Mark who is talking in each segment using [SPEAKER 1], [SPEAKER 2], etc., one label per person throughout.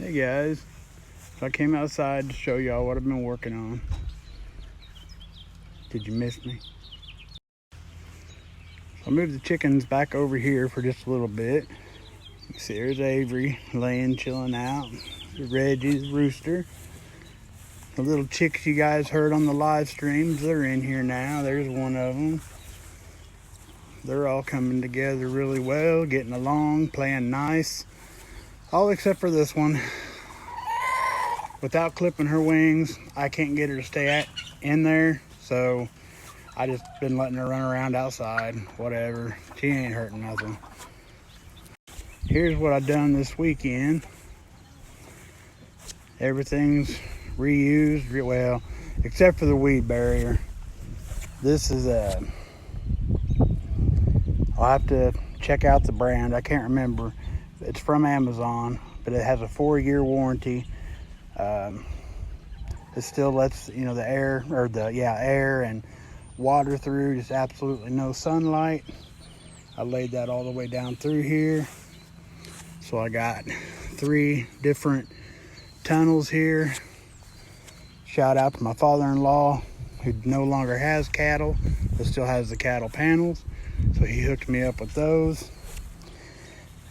[SPEAKER 1] Hey guys, so I came outside to show y'all what I've been working on. Did you miss me? So I moved the chickens back over here for just a little bit. You see there's Avery laying, chilling out. Reggie's rooster. The little chicks you guys heard on the live streams, they're in here now. There's one of them. They're all coming together really well, getting along, playing nice. All except for this one. Without clipping her wings, I can't get her to stay in there, so I just been letting her run around outside, whatever. She ain't hurting nothing. Here's what I done this weekend. Everything's reused, well, except for the weed barrier. This is I'll have to check out the brand. I can't remember. It's from Amazon, but it has a 4-year warranty. It still lets the air air and water through, just absolutely no sunlight. I laid that all the way down through here, so I got 3 different tunnels here. Shout out to my father-in-law, who no longer has cattle but still has the cattle panels, so he hooked me up with those.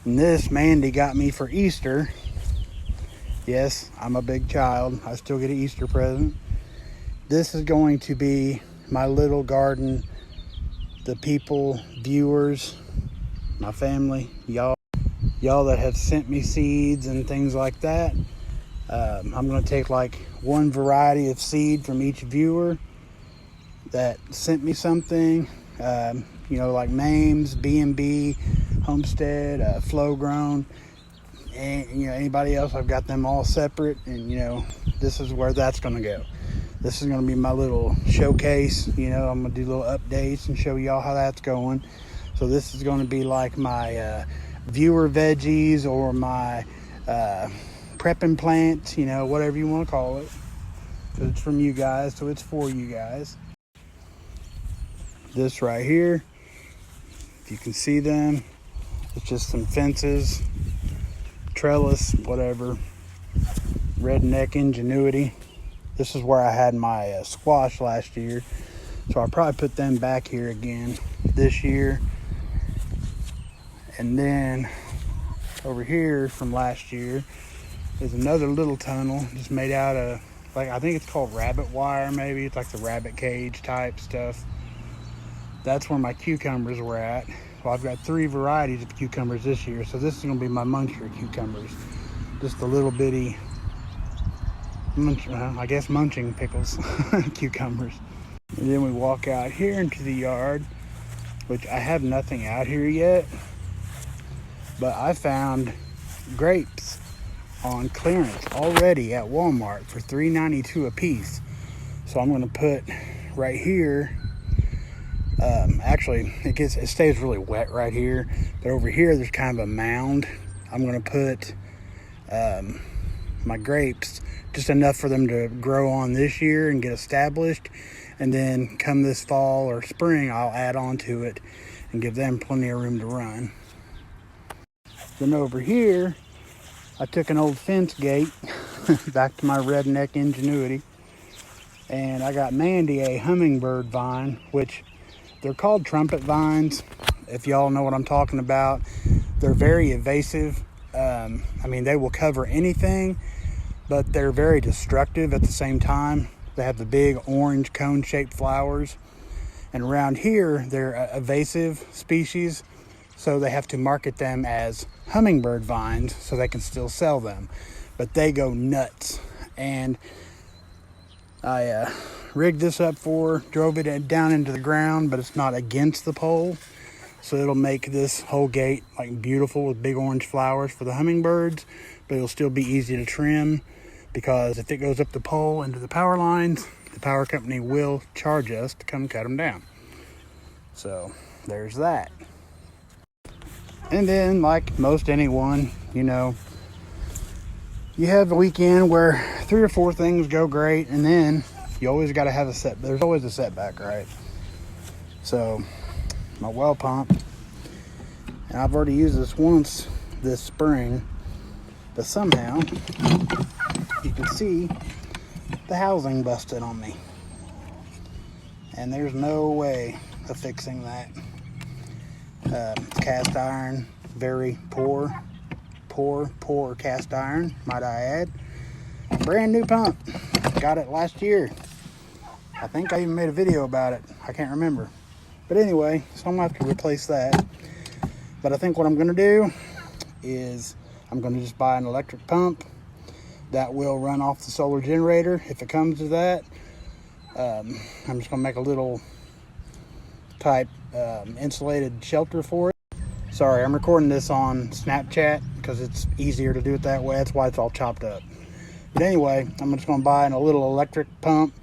[SPEAKER 1] And this Mandy got me for Easter. Yes, I'm a big child. I still get an Easter present. This is going to be my little garden. The people, viewers, my family, y'all that have sent me seeds and things like that. I'm going to take like one variety of seed from each viewer that sent me something. Like Mames, B&B, Homestead, Flow Grown. And anybody else, I've got them all separate, and this is where that's going to go. This is going to be my little showcase. I'm going to do little updates and show y'all how that's going. So this is going to be like my viewer veggies, or my prepping plants, whatever you want to call it, because it's from you guys, so it's for you guys. This right here, if you can see them, it's just some fences, trellis, whatever. Redneck Ingenuity. This is where I had my squash last year, so I'll probably put them back here again this year. And then over here from last year is another little tunnel just made out of, I think it's called rabbit wire, maybe. It's like the rabbit cage type stuff. That's where my cucumbers were at. Well, I've got 3 varieties of cucumbers this year, so this is going to be my muncher cucumbers. Just the little bitty, munching pickles, cucumbers. And then we walk out here into the yard, which I have nothing out here yet, but I found grapes on clearance already at Walmart for $3.92 a piece. So I'm going to put right here. Actually, it stays really wet right here, but over here there's kind of a mound. I'm going to put my grapes, just enough for them to grow on this year and get established, and then come this fall or spring I'll add on to it and give them plenty of room to run. Then over here I took an old fence gate back to my Redneck Ingenuity, and I got Mandy a hummingbird vine, which they're called trumpet vines, if y'all know what I'm talking about. They're very evasive. They will cover anything, but they're very destructive at the same time. They have the big orange cone-shaped flowers. And around here, they're an evasive species, so they have to market them as hummingbird vines so they can still sell them. But they go nuts. And I rigged this up drove it down into the ground, but it's not against the pole, so it'll make this whole gate beautiful with big orange flowers for the hummingbirds, but it'll still be easy to trim, because if it goes up the pole into the power lines, the power company will charge us to come cut them down. So there's that. And then, like most anyone, you have a weekend where 3 or 4 things go great, and then you always got to have there's always a setback, right? So my well pump, and I've already used this once this spring, But somehow, you can see the housing busted on me. And there's no way of fixing that. Cast iron, very poor cast iron, might I add. Brand new pump. Got it last year. I think I even made a video about it. I can't remember. But anyway, so I'm going to have to replace that. But I think what I'm going to do is I'm going to just buy an electric pump that will run off the solar generator if it comes to that. I'm just going to make a little type insulated shelter for it. Sorry, I'm recording this on Snapchat because it's easier to do it that way. That's why it's all chopped up. But anyway, I'm just going to buy a little electric pump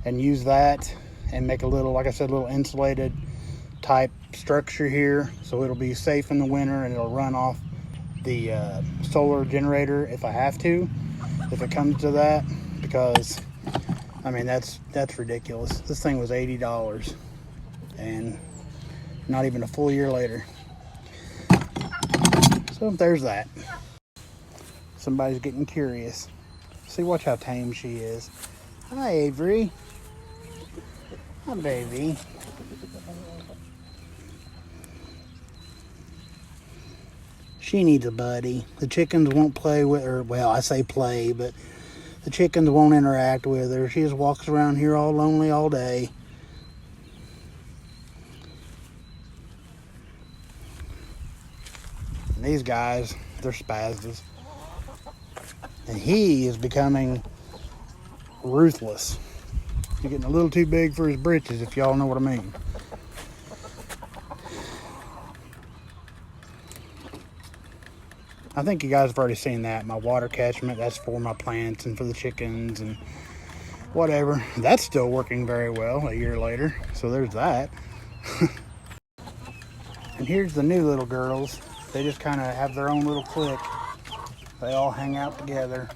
[SPEAKER 1] and use that and make a little, like I said, little insulated type structure here, so it'll be safe in the winter and it'll run off the solar generator if I have to, if it comes to that, because I mean that's ridiculous. This thing was $80 and not even a full year later. So there's that. Somebody's getting curious. See, watch how tame she is. Hi, Avery. Hi, baby. She needs a buddy. The chickens won't play with her. Well, I say play, but the chickens won't interact with her. She just walks around here all lonely all day. And these guys, they're spazzes. And he is becoming ruthless. He's getting a little too big for his britches, if y'all know what I mean. I think you guys have already seen that. My water catchment, that's for my plants and for the chickens and whatever. That's still working very well a year later. So there's that. And here's the new little girls. They just kind of have their own little clique. They all hang out together.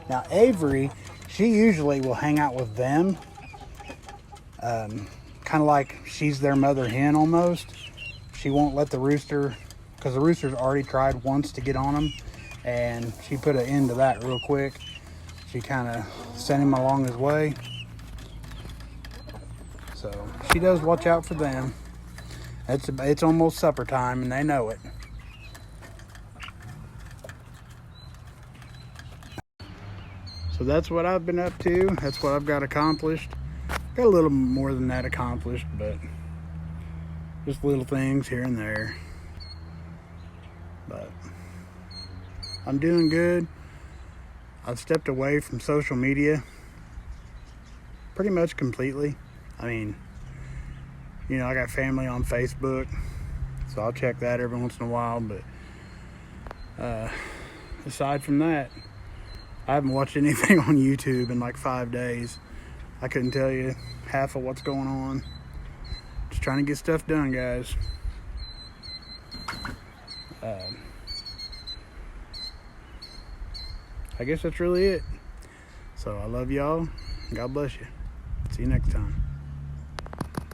[SPEAKER 1] Now Avery, she usually will hang out with them. Kind of like she's their mother hen almost. She won't let the rooster, because the rooster's already tried once to get on him, and she put an end to that real quick. She kind of sent him along his way. So she does watch out for them. It's almost supper time, and they know it. So that's what I've been up to. That's what I've got accomplished. Got a little more than that accomplished, but just little things here and there. But I'm doing good. I've stepped away from social media pretty much completely. I mean, you know, I got family on Facebook, so I'll check that every once in a while, but aside from that, I haven't watched anything on YouTube in like 5 days. I couldn't tell you half of what's going on. Just trying to get stuff done, guys. I guess that's really it. So I love y'all. God bless you. See you next time.